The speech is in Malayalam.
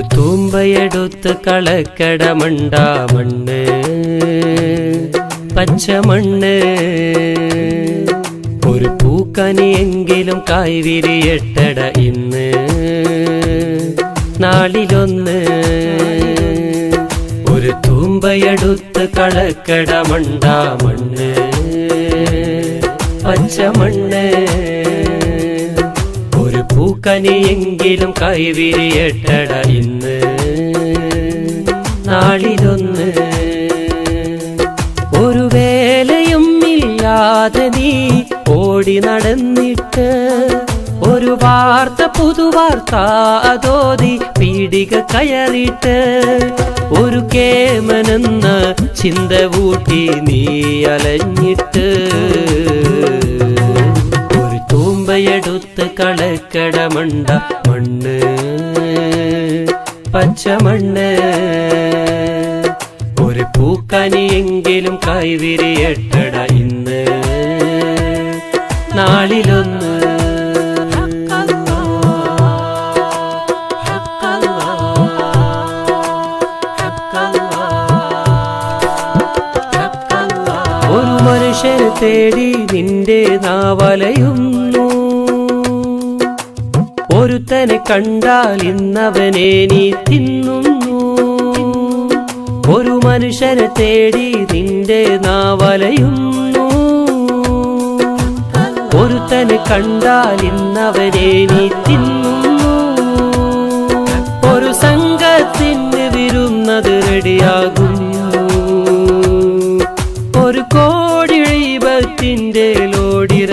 ഒരു തൂമ്പയെടുത്ത് കളക്കട മണ്ടാ മണ്ണ് പച്ചമണ്ണ് ഒരു പൂക്കനിയെങ്കിലും കായ്വിരിയട്ടട ഇന്ന് നാളിലൊന്ന് ഒരു തൂമ്പയെടുത്ത് കളക്കട മണ്ടാ മണ്ണ് പച്ചമണ്ണ് ഒരു പൂക്കനിയെങ്കിലും കൈവിരിയട്ടട ഇന്ന് നാളിലൊന്ന് ഒരു വേലയും ഇല്ലാതെ നീ ഓടി നടന്നിട്ട് ഒരു വാർത്ത പുതുവാർത്ത അതോതി പീടിക കയറിയിട്ട് ഒരു കേമനെന്ന ചിന്ത കൂട്ടി നീ അലഞ്ഞിട്ട് ഒരു തൂമ്പയെടുത്ത് കളക്കട മണ്ട മണ്ണ് പച്ചമണ്ണ് ഒരു പൂക്കനിയെങ്കിലും കൈവിരിയട്ടട ഇന്ന് നാളിലൊന്ന് ഒരു മനുഷ്യനെ തേടി നിന്റെ നാവലയുന്നു ഒരുത്തനെ കണ്ടാൽ ഇന്നവനെ നീ തിന്നുന്നു ഒരു മനുഷ്യനെ തേടി നിന്റെ നാവലയുന്നു ഒരുത്തനെ കണ്ടാൽ ഇന്നവനെ നീ തിന്നുന്നു ഒരു സംഘത്തിന് വിരുന്നത് റെഡിയാകുന്നു ഒരു കോടി ദൈവത്തിന്റെ ലോടിര